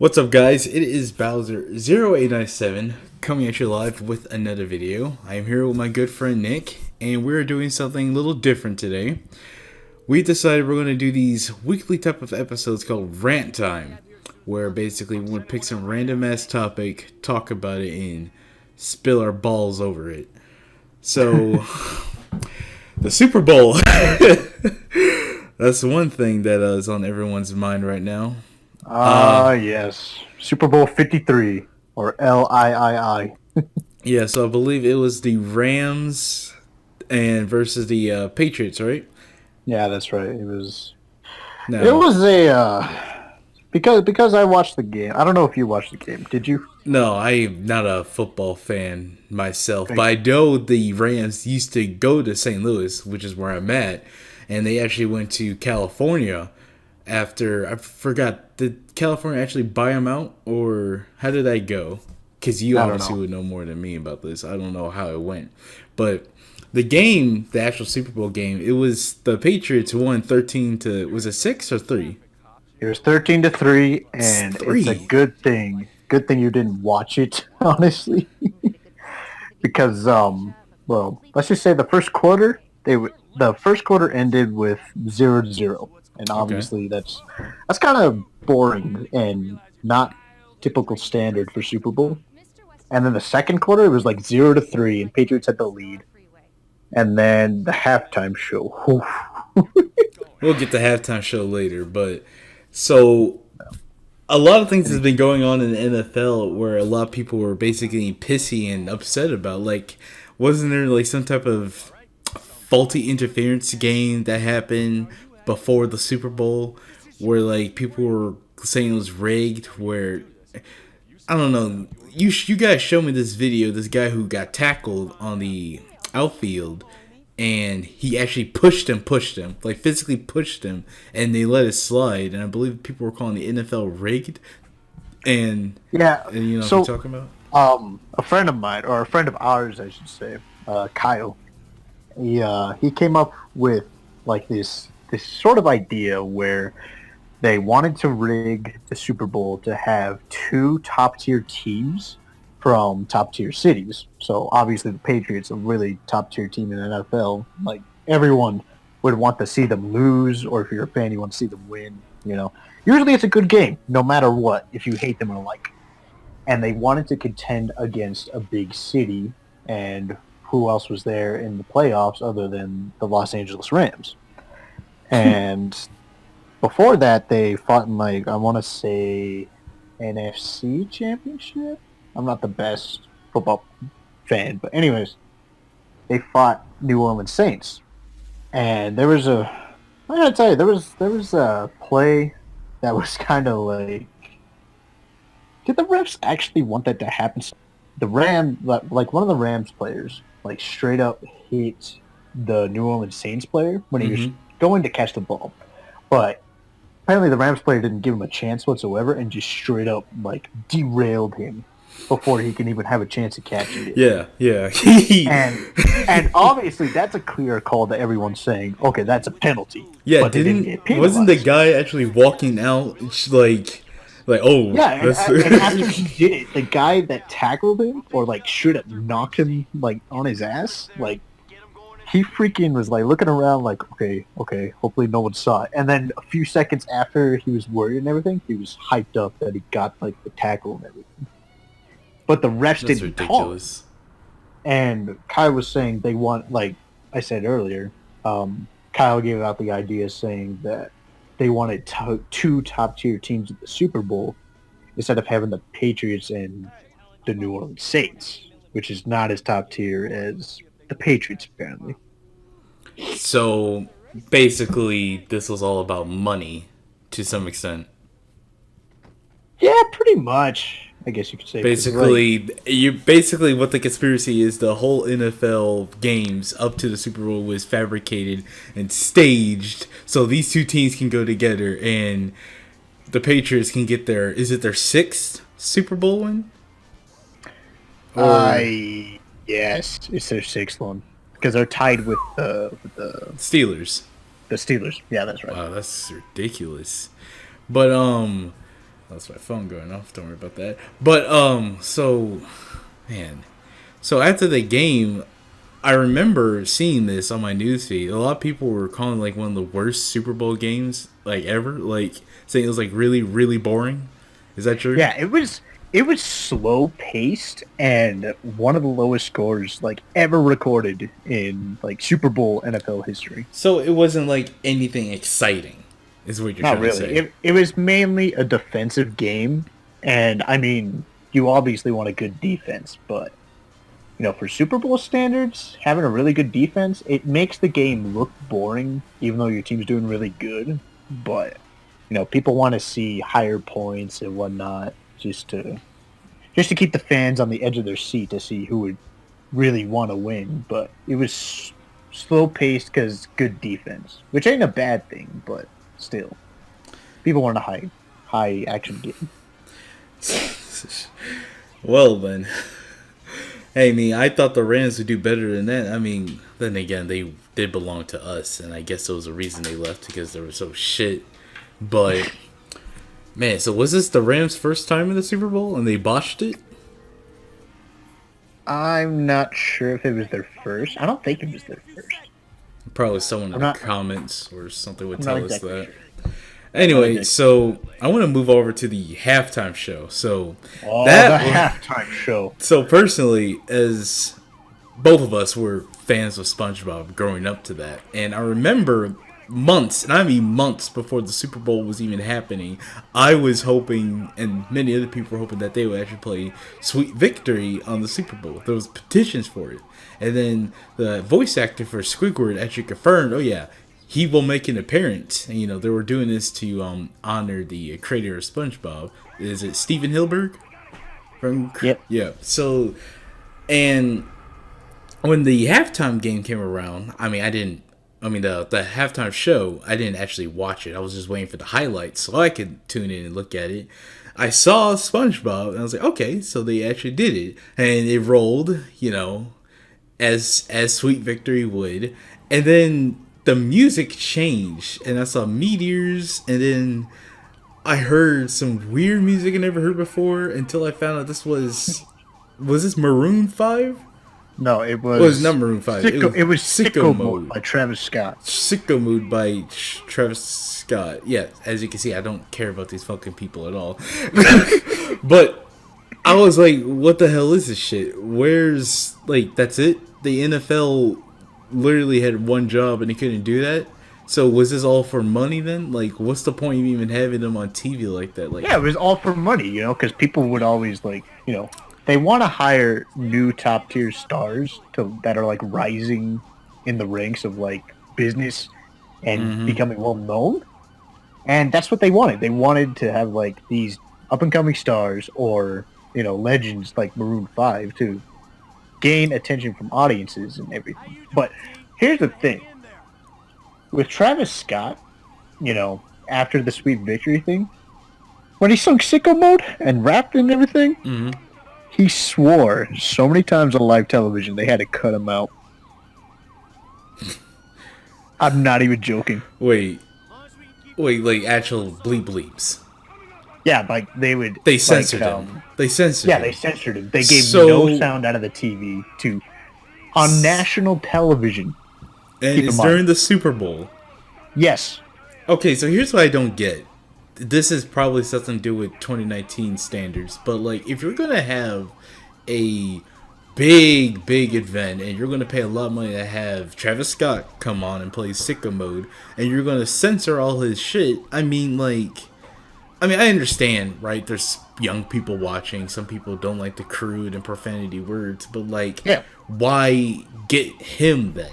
What's up, guys? It is Bowser0897 coming at you live with another video. I am here with my good friend Nick, and we're doing something a little different today. We decided we're going to do these weekly type of episodes called Rant Time, where basically we're going to pick some random ass topic, talk about it, and spill our balls over it. So, the Super Bowl. That's one thing that is on everyone's mind right now. Yes. Super Bowl 53, or LIII. Yeah, so I believe it was the Rams and versus the Patriots, right? Yeah, that's right. It was No, because I watched the game. I don't know if you watched the game. Did you? no, I'm not a football fan myself, but Thank I you. know the Rams used to go to St. Louis, which is where I'm at, and they actually went to California after, I forgot, did California actually buy them out, or how did that go? Because you I don't obviously know. would know more than me about this. I don't know how it went, but the game, the actual Super Bowl game, it was the Patriots who won 13 to, was it 6 or 3? It was 13-3, It's and it's a 3. good thing. Good thing you didn't watch it, honestly, because well, let's just say the first quarter the first quarter ended with 0-0, and Okay. obviously that's kind of boring and not typical standard for Super Bowl. And then the second quarter, it was like 0-3, and Patriots had the lead. And then the halftime show. We'll get the halftime show later, but so a lot of things has been going on in the NFL where a lot of people were basically pissy and upset about. Like, wasn't there like some type of faulty interference game that happened before the Super Bowl where like people were saying it was rigged? Where I don't know. You guys showed me this video. This guy who got tackled on the outfield, and he actually pushed him, like physically pushed him, and they let it slide. And I believe people were calling the NFL rigged. And, Yeah. and you know what I'm So, talking about? a friend of mine, or a friend of ours, I should say, Kyle, he came up with like this sort of idea where they wanted to rig the Super Bowl to have two top tier teams from top tier cities. So obviously the Patriots, a really top tier team in the NFL. Like everyone would want to see them lose, or if you're a fan, you want to see them win. Usually it's a good game, no matter what. If you hate them or like, and they wanted to contend against a big city, and who else was there in the playoffs other than the Los Angeles Rams? And before that, they fought in like I want to say NFC Championship. I'm not the best football fan, but anyways, they fought New Orleans Saints, and I gotta tell you, there was a play that was kind of like, did the refs actually want that to happen? The like one of the Rams players, like straight up hit the New Orleans Saints player when he was Mm-hmm. going to catch the ball, but apparently the Rams player didn't give him a chance whatsoever and just straight up like derailed him before he can even have a chance to catch it. Yeah, yeah. And obviously that's a clear call that everyone's saying, okay, that's a penalty, Yeah, but they didn't didn't get wasn't the penalized. guy actually walking out like oh Yeah, that's and after he did it, the guy that tackled him or like straight up knocked him like on his ass, like he freaking was like looking around like, okay, hopefully no one saw it. And then a few seconds after he was worried and everything, he was hyped up that he got like the tackle and everything. But the refs that's didn't call it. ridiculous. And Kyle was saying they want, like I said earlier, Kyle gave out the idea saying that they wanted two top tier teams at the Super Bowl instead of having the Patriots and the New Orleans Saints, which is not as top tier as the Patriots apparently. So basically, this was all about money to some extent. Yeah, pretty much. I guess you could say because like Basically what the conspiracy is. The whole NFL games up to the Super Bowl was fabricated and staged, so these two teams can go together and the Patriots can get their, is it their sixth Super Bowl win? Or I yes, it's their sixth one because they're tied with Steelers? the Steelers. Yeah, that's right. Wow, that's ridiculous. But That's my phone going off. Don't worry about that. But so man, so after the game, I remember seeing this on my newsfeed. A lot of people were calling it like one of the worst Super Bowl games like ever. Like saying it was like really really boring. Is that true? Yeah, it was slow paced and one of the lowest scores like ever recorded in like Super Bowl NFL history. So it wasn't like anything exciting, is what you're Not trying to really. say. It was mainly a defensive game, and I mean, you obviously want a good defense, but you know, for Super Bowl standards, having a really good defense, it makes the game look boring, even though your team's doing really good. But you know, people want to see higher points and whatnot, just to keep the fans on the edge of their seat to see who would really want to win. But it was slow paced because good defense, which ain't a bad thing, but still, people want a high action game. Well then, hey me, I thought the Rams would do better than that. I mean, then again, they did belong to us, and I guess there was a reason they left because they were so shit. But man, so was this the Rams' first time in the Super Bowl and they botched it? I'm not sure if it was their first. I don't think it was their first. Probably someone in the not- comments or something would I'm tell not us exactly that. sure. Anyway, so I want to move over to the halftime show. So Oh, that the halftime show. so personally, as both of us were fans of SpongeBob growing up to that, and I remember months, and I mean months before the Super Bowl was even happening, I was hoping, and many other people were hoping that they would actually play Sweet Victory on the Super Bowl. There was petitions for it, and then the voice actor for Squidward actually confirmed, oh yeah, he will make an appearance. And, you know, they were doing this to honor the creator of SpongeBob. Is it Steven Hilberg? Yep. Yeah. So, and when the halftime game came around, I mean, the halftime show, I didn't actually watch it. I was just waiting for the highlights so I could tune in and look at it. I saw SpongeBob and I was like, okay, so they actually did it, and it rolled, you know, as Sweet Victory would, and then the music changed, and I saw meteors, and then I heard some weird music I never heard before until I found out this was this Maroon 5? No, it was. Well, it was not Maroon 5. It was Sicko Mode by Travis Scott. Sicko Mode by Travis Scott. Yeah, as you can see, I don't care about these fucking people at all. But I was like, what the hell is this shit? Where's, like, that's it? The NFL literally had one job and they couldn't do that? So was this all for money then? Like, what's the point of even having them on TV like that? Like, Yeah, it was all for money, you know, because people would always like, you know, they want to hire new top tier stars that are like rising in the ranks of like business and becoming well known, and that's what they wanted. They wanted to have like these up and coming stars or you know legends like Maroon 5 to gain attention from audiences and everything. But here's the thing: with Travis Scott, you know, after the Sweet Victory thing, when he sung Sicko Mode and rapped and everything, he swore so many times on live television they had to cut him out. I'm not even joking. wait, like actual bleeps. Yeah, like They censored him. They censored Yeah, him. they censored him. They gave So- no sound out of the TV on national television. And keep in it's mind. during the Super Bowl. Yes. Okay, so here's what I don't get. This is probably something to do with 2019 standards, but like if you're gonna have a big event and you're gonna pay a lot of money to have Travis Scott come on and play Sicko Mode, and you're gonna censor all his shit, I mean, I understand, right? There's young people watching. Some people don't like the crude and profanity words, but like, Yeah. why get him then?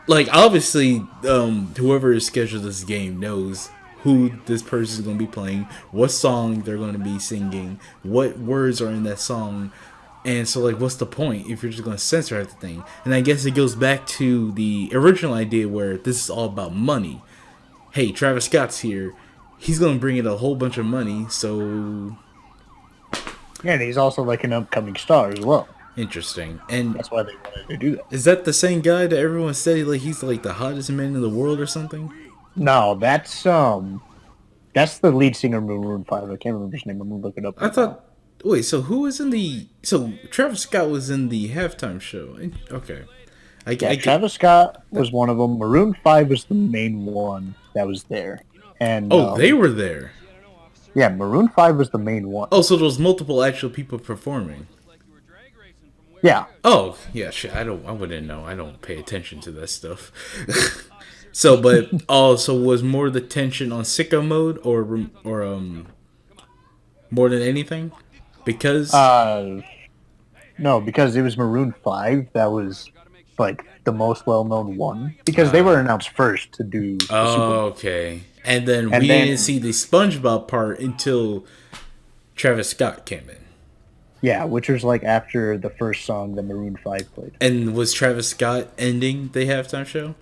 Like, obviously, whoever is scheduled this game knows who this person is going to be playing, what song they're going to be singing, what words are in that song. And so, like, what's the point if you're just going to censor everything? And I guess it goes back to the original idea where this is all about money. Hey, Travis Scott's here. He's going to bring in a whole bunch of money, so... Yeah, and he's also like an upcoming star as well. Interesting. And That's why they wanted to do that. is that the same guy that everyone said like he's like the hottest man in the world or something? No, that's That's the lead singer of Maroon 5. I can't remember his name. I'm gonna look it up I right now. thought. Wait, so who was in the? So Travis Scott was in the halftime show. Okay, I Yeah, get. Travis Scott was one of them. Maroon 5 was the main one that was there. And Oh, they were there. yeah, Maroon 5 was the main one. Oh, so there was multiple actual people performing. Yeah. Oh, yeah, shit. I wouldn't know. I don't pay attention to that stuff. So, but also was more the tension on sicko mode or more than anything because No, because it was Maroon 5 that was like the most well-known one because they were announced first to do the Super Bowl. okay, and then And we didn't then see the SpongeBob part until Travis Scott came in. yeah, which was like after the first song that Maroon 5 played. And was Travis Scott ending the halftime show?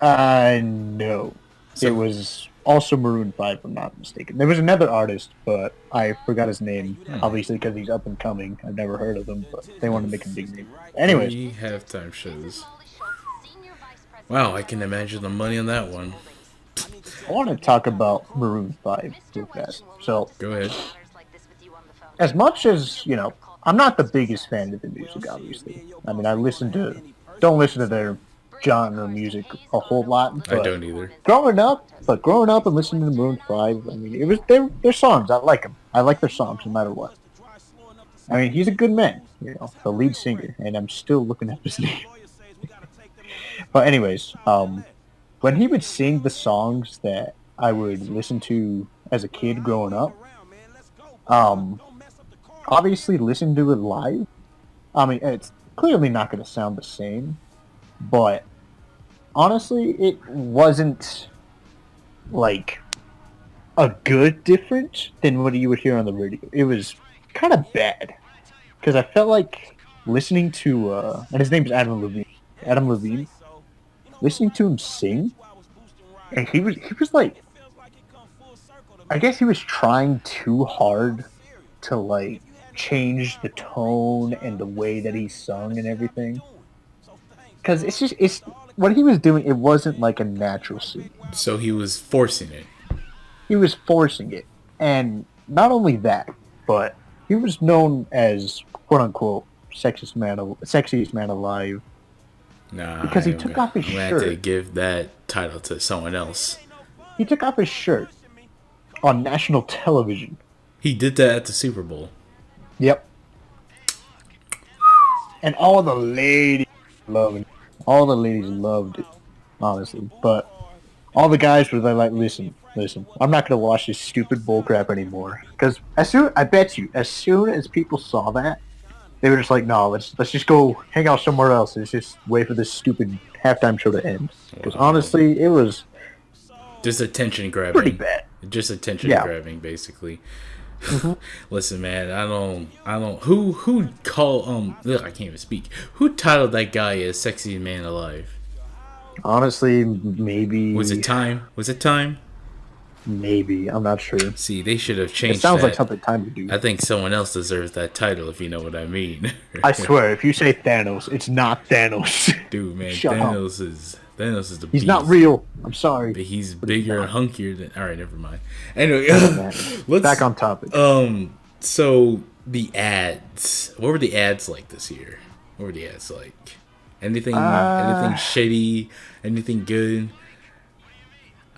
No. It So was also Maroon 5, if I'm not mistaken. There was another artist, but I forgot his name, obviously because he's up and coming. I've never heard of him, but they want to make a big name. Anyways, 3 halftime shows. Wow, I can imagine the money on that one. I want to talk about Maroon 5 real fast. So, Go ahead. as much as, I'm not the biggest fan of the music, obviously. I mean, don't listen to their genre music a whole lot, I but don't either. growing up and listening to Maroon 5, I mean, it was their songs. I like them. I like their songs no matter what. I mean, he's a good man, the lead singer, and I'm still looking at his name. But anyways, when he would sing the songs that I would listen to as a kid growing up, um, obviously listen to it live. I mean, it's clearly not going to sound the same, but honestly, it wasn't like a good difference than what you would hear on the radio. It was kind of bad because I felt like listening to, and his name is Adam Levine. Adam Levine, listening to him sing, and he was like, I guess he was trying too hard to like change the tone and the way that he sung and everything. Because it's what he was doing. It wasn't like a natural singing. So he was forcing it. He was forcing it, and not only that, but he was known as "quote unquote" sexiest man alive Nah, because he took off his I'm gonna have to shirt. give that title to someone else. He took off his shirt on national television. He did that at the Super Bowl. Yep. And all the ladies loved it. All the ladies loved it, honestly. But all the guys were like, listen, I'm not going to watch this stupid bullcrap anymore. Because I bet you, as soon as people saw that, they were just like, no, let's just go hang out somewhere else. Let's just wait for this stupid halftime show to end. Because honestly, it was just attention grabbing. pretty bad. Just attention grabbing, basically. Listen, man, I don't. Who call I can't even speak. Who titled that guy as "Sexiest Man Alive"? Honestly, maybe. Was it Time? Was it Time? Maybe. I'm not sure. See, they should have changed. It sounds that. like something Time would do. I think someone else deserves that title, if you know what I mean. I swear, if you say Thanos, it's not Thanos. Dude, man, Shut Thanos is the beast. He's not real. I'm sorry. But he's bigger and hunkier than. All right, never mind. Anyway, let's back on topic. So the ads. What were the ads like this year? What were the ads like? Anything shady? Anything good?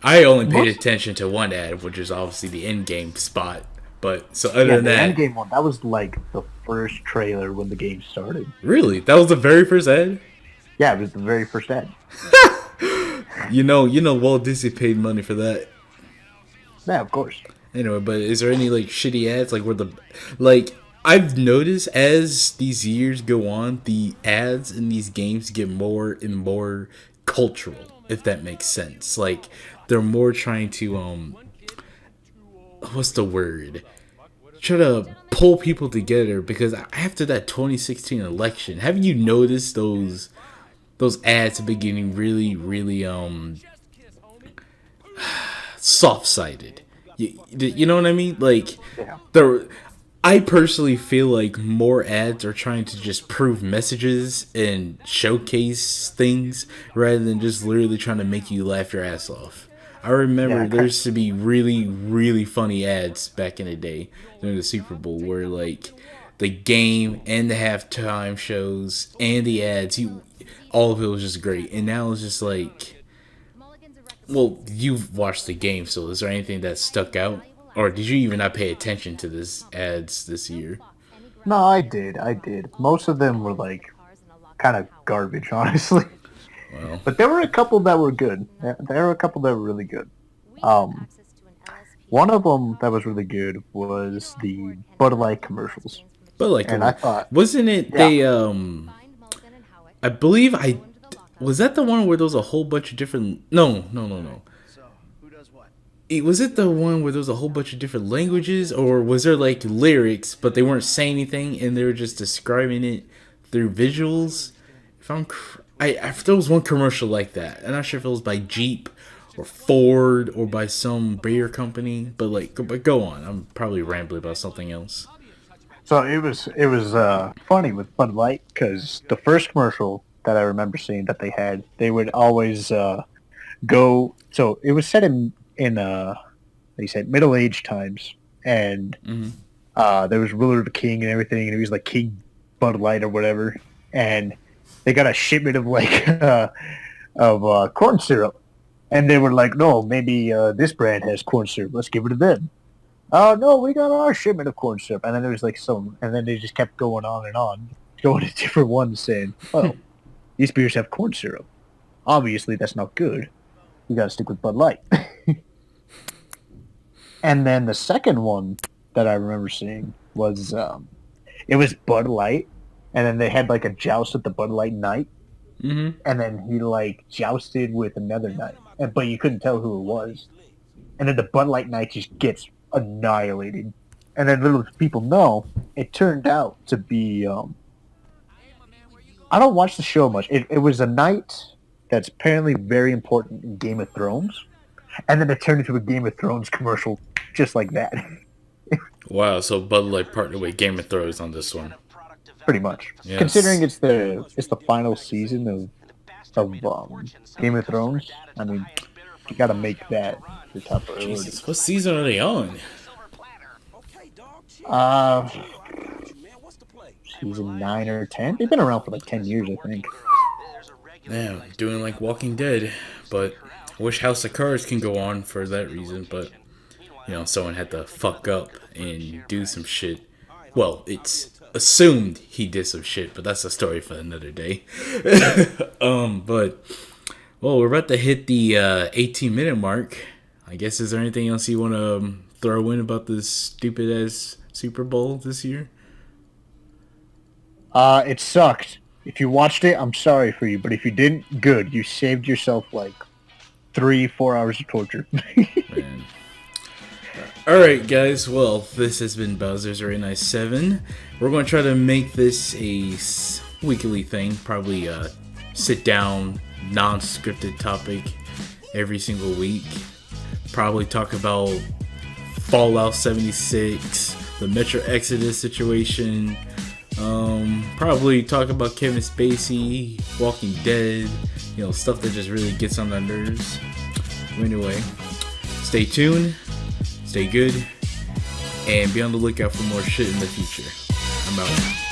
I only paid attention to one ad, which is obviously the Endgame spot. But so other than that, the Endgame one, that was like the first trailer when the game started. Really, that was the very first ad. Yeah, it was the very first ad. You know, Walt Disney paid money for that. Yeah, of course. Anyway, but is there any like shitty ads like I've noticed as these years go on, the ads in these games get more and more cultural, if that makes sense. Like they're more trying to what's the word? Try to pull people together because after that 2016 election, have you noticed those ads have been getting really, really soft-sided? You know what I mean? Like, I personally feel like more ads are trying to just prove messages and showcase things rather than just literally trying to make you laugh your ass off. I remember Yeah, there used to be really, really funny ads back in the day during the Super Bowl where like the game and the halftime shows and the ads, all of it was just great. And now it's just like, well, you've watched the game, so is there anything that stuck out, or did you even not pay attention to this ads this year? no, I did. Most of them were like kind of garbage, honestly. Well, But there were a couple that were good. There were a couple that were really good. Um, One of them that was really good was the Bud Light commercials, but like, and I thought, wasn't it yeah, they? I believe I was that the one where there was a whole bunch of different. No, no, no, no. Was it the one where there was a whole bunch of different languages, or was there like lyrics, but they weren't saying anything and they were just describing it through visuals? If there was one commercial like that. I'm not sure if it was by Jeep or Ford or by some beer company, but like, but go on. I'm probably rambling about something else. so it was funny with Bud Light because the first commercial that I remember seeing that they had, they would always go. So it was set in they said Middle Age times, and Mm-hmm. there was ruler of the king and everything, and he was like King Bud Light or whatever, and they got a shipment of like corn syrup, and they were like, no, maybe this brand has corn syrup. Let's give it to them. Oh no, we got our shipment of corn syrup, and then there was like some, and then they just kept going on and on, going to different ones, saying, "Oh, these beers have corn syrup. Obviously, that's not good. We got to stick with Bud Light." And then the second one that I remember seeing was it was Bud Light, and then they had like a joust at the Bud Light night, Mm-hmm. and then he like jousted with another knight, but you couldn't tell who it was. And then the Bud Light knight just gets annihilated. And then little people know it turned out to be. I don't watch the show much. It was a knight that's apparently very important in Game of Thrones, and then it turned into a Game of Thrones commercial just like that. Wow, so Bud Light partnered with Game of Thrones on this one. Pretty much, Yes. considering it's the final season of Game of Thrones. I mean, you got to make that your top priority. Jesus, what season are they on? Uh, Season 9 or 10. They've been around for like 10 years, I think. Yeah, doing like Walking Dead, but I wish House of Cards can go on for that reason, but someone had to fuck up and do some shit. Well, it's assumed he did some shit, but that's a story for another day. But well, we're about to hit the 18-minute mark. I guess, is there anything else you want to throw in about this stupid ass Super Bowl this year? It sucked. If you watched it, I'm sorry for you, but if you didn't, good. You saved yourself like 3-4 hours of torture. Man. Alright, guys. Well, this has been Bowser's Very Nice 7. We're going to try to make this a weekly thing. Probably sit down, non-scripted topic every single week. Probably talk about Fallout 76, the Metro Exodus situation. Probably talk about Kevin Spacey, Walking Dead, stuff that just really gets on the nerves. Anyway, stay tuned, stay good, and be on the lookout for more shit in the future. I'm out.